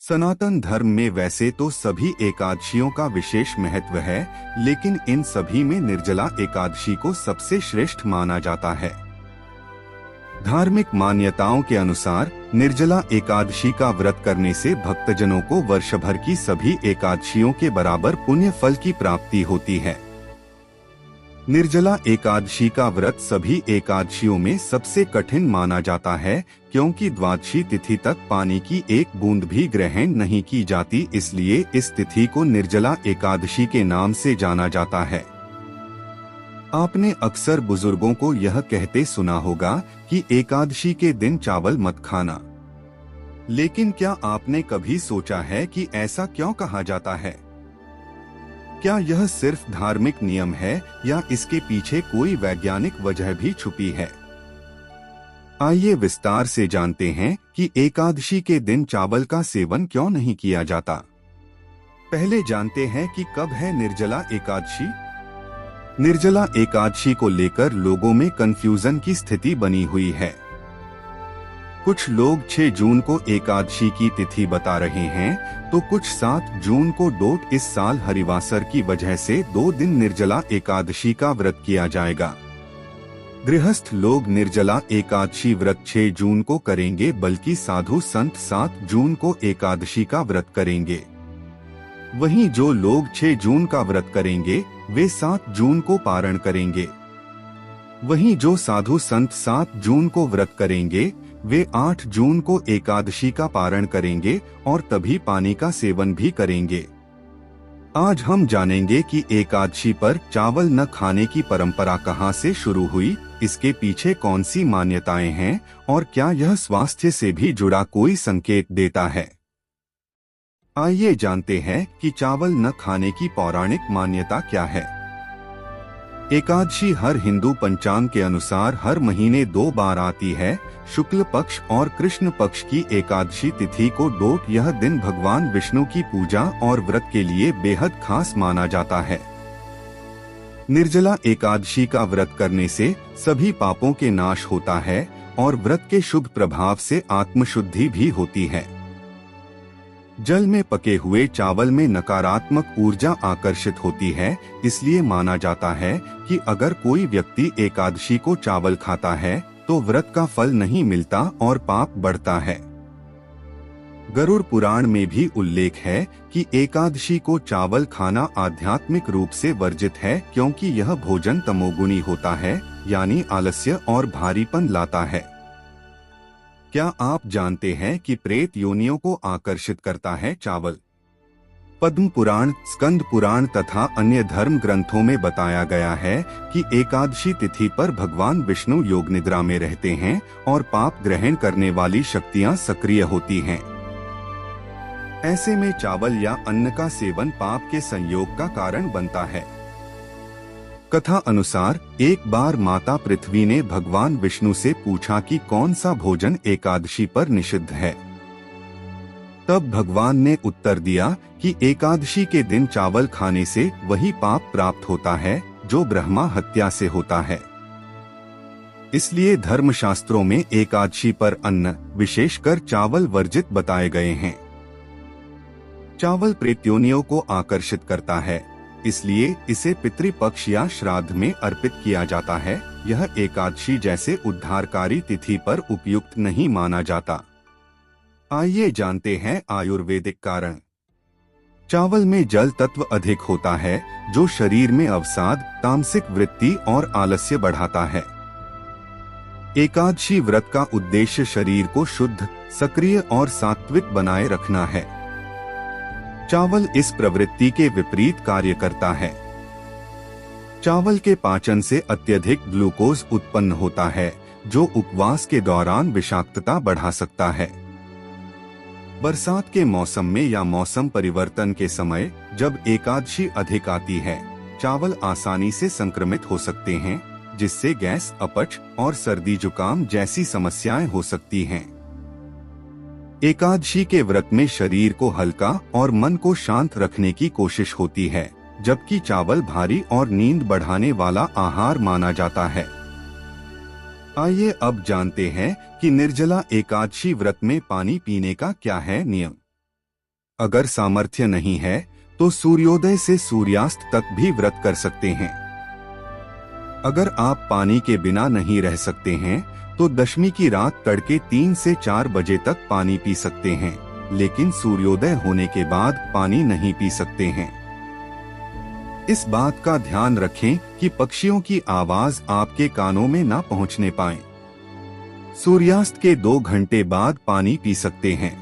सनातन धर्म में वैसे तो सभी एकादशियों का विशेष महत्व है, लेकिन इन सभी में निर्जला एकादशी को सबसे श्रेष्ठ माना जाता है। धार्मिक मान्यताओं के अनुसार निर्जला एकादशी का व्रत करने से भक्तजनों को वर्ष भर की सभी एकादशियों के बराबर पुण्य फल की प्राप्ति होती है। निर्जला एकादशी का व्रत सभी एकादशियों में सबसे कठिन माना जाता है, क्योंकि द्वादशी तिथि तक पानी की एक बूंद भी ग्रहण नहीं की जाती, इसलिए इस तिथि को निर्जला एकादशी के नाम से जाना जाता है। आपने अक्सर बुजुर्गों को यह कहते सुना होगा कि एकादशी के दिन चावल मत खाना, लेकिन क्या आपने कभी सोचा है कि ऐसा क्यों कहा जाता है? क्या यह सिर्फ धार्मिक नियम है या इसके पीछे कोई वैज्ञानिक वजह भी छुपी है? आइए विस्तार से जानते हैं कि एकादशी के दिन चावल का सेवन क्यों नहीं किया जाता। पहले जानते हैं कि कब है निर्जला एकादशी। निर्जला एकादशी को लेकर लोगों में कंफ्यूजन की स्थिति बनी हुई है। कुछ लोग 6 जून को एकादशी की तिथि बता रहे हैं, तो कुछ 7 जून को डोट। इस साल हरिवासर की वजह से 2 दिन निर्जला एकादशी का व्रत किया जाएगा। गृहस्थ लोग निर्जला एकादशी व्रत 6 जून को करेंगे, बल्कि साधु संत 7 जून को एकादशी का व्रत करेंगे। वहीं जो लोग 6 जून का व्रत करेंगे वे 7 जून को पारण करेंगे। वहीं जो साधु संत 7 जून को व्रत करेंगे वे 8 जून को एकादशी का पारण करेंगे और तभी पानी का सेवन भी करेंगे। आज हम जानेंगे कि एकादशी पर चावल न खाने की परंपरा कहां से शुरू हुई, इसके पीछे कौन सी मान्यताएं हैं और क्या यह स्वास्थ्य से भी जुड़ा कोई संकेत देता है। आइए जानते हैं कि चावल न खाने की पौराणिक मान्यता क्या है। एकादशी हर हिंदू पंचांग के अनुसार हर महीने 2 बार आती है। शुक्ल पक्ष और कृष्ण पक्ष की एकादशी तिथि को डोट। यह दिन भगवान विष्णु की पूजा और व्रत के लिए बेहद खास माना जाता है। निर्जला एकादशी का व्रत करने से सभी पापों के नाश होता है और व्रत के शुभ प्रभाव से आत्मशुद्धि भी होती है। जल में पके हुए चावल में नकारात्मक ऊर्जा आकर्षित होती है, इसलिए माना जाता है कि अगर कोई व्यक्ति एकादशी को चावल खाता है तो व्रत का फल नहीं मिलता और पाप बढ़ता है। गरुड़ पुराण में भी उल्लेख है कि एकादशी को चावल खाना आध्यात्मिक रूप से वर्जित है, क्योंकि यह भोजन तमोगुणी होता है, यानी आलस्य और भारीपन लाता है। क्या आप जानते हैं कि प्रेत योनियों को आकर्षित करता है चावल? पद्म पुराण, स्कंद पुराण तथा अन्य धर्म ग्रंथों में बताया गया है कि एकादशी तिथि पर भगवान विष्णु योग निद्रा में रहते हैं और पाप ग्रहण करने वाली शक्तियां सक्रिय होती हैं। ऐसे में चावल या अन्न का सेवन पाप के संयोग का कारण बनता है। कथा अनुसार एक बार माता पृथ्वी ने भगवान विष्णु से पूछा कि कौन सा भोजन एकादशी पर निषिद्ध है। तब भगवान ने उत्तर दिया कि एकादशी के दिन चावल खाने से वही पाप प्राप्त होता है जो ब्रह्मा हत्या से होता है। इसलिए धर्मशास्त्रों में एकादशी पर अन्न, विशेषकर चावल, वर्जित बताए गए हैं। चावल प्रेत्योनियों को आकर्षित करता है, इसलिए इसे पितृपक्ष या श्राद्ध में अर्पित किया जाता है। यह एकादशी जैसे उद्धारकारी तिथि पर उपयुक्त नहीं माना जाता। आइए जानते हैं आयुर्वेदिक कारण। चावल में जल तत्व अधिक होता है, जो शरीर में अवसाद, तामसिक वृत्ति और आलस्य बढ़ाता है। एकादशी व्रत का उद्देश्य शरीर को शुद्ध, सक्रिय और सात्विक बनाए रखना है। चावल इस प्रवृत्ति के विपरीत कार्य करता है। चावल के पाचन से अत्यधिक ग्लूकोज उत्पन्न होता है, जो उपवास के दौरान विषाक्तता बढ़ा सकता है। बरसात के मौसम में या मौसम परिवर्तन के समय जब एकादशी अधिक आती है, चावल आसानी से संक्रमित हो सकते हैं, जिससे गैस, अपच और सर्दी जुकाम जैसी समस्याएं हो सकती हैं। एकादशी के व्रत में शरीर को हल्का और मन को शांत रखने की कोशिश होती है, जबकि चावल भारी और नींद बढ़ाने वाला आहार माना जाता है। आइए अब जानते हैं कि निर्जला एकादशी व्रत में पानी पीने का क्या है नियम। अगर सामर्थ्य नहीं है तो सूर्योदय से सूर्यास्त तक भी व्रत कर सकते हैं। अगर आप पानी के बिना नहीं रह सकते हैं तो दशमी की रात तड़के 3 से 4 बजे तक पानी पी सकते हैं, लेकिन सूर्योदय होने के बाद पानी नहीं पी सकते हैं। इस बात का ध्यान रखें कि पक्षियों की आवाज आपके कानों में ना पहुंचने पाए। सूर्यास्त के 2 घंटे बाद पानी पी सकते हैं।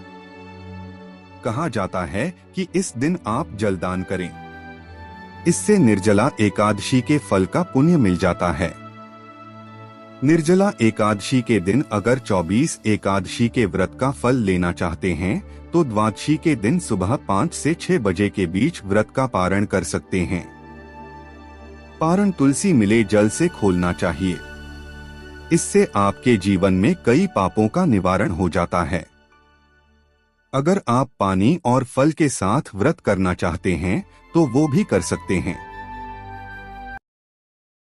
कहा जाता है कि इस दिन आप जलदान करें, इससे निर्जला एकादशी के फल का पुण्य मिल जाता है। निर्जला एकादशी के दिन अगर 24 एकादशी के व्रत का फल लेना चाहते हैं तो द्वादशी के दिन सुबह 5 से 6 बजे के बीच व्रत का पारण कर सकते हैं। पारण तुलसी मिले जल से खोलना चाहिए, इससे आपके जीवन में कई पापों का निवारण हो जाता है। अगर आप पानी और फल के साथ व्रत करना चाहते हैं तो वो भी कर सकते हैं।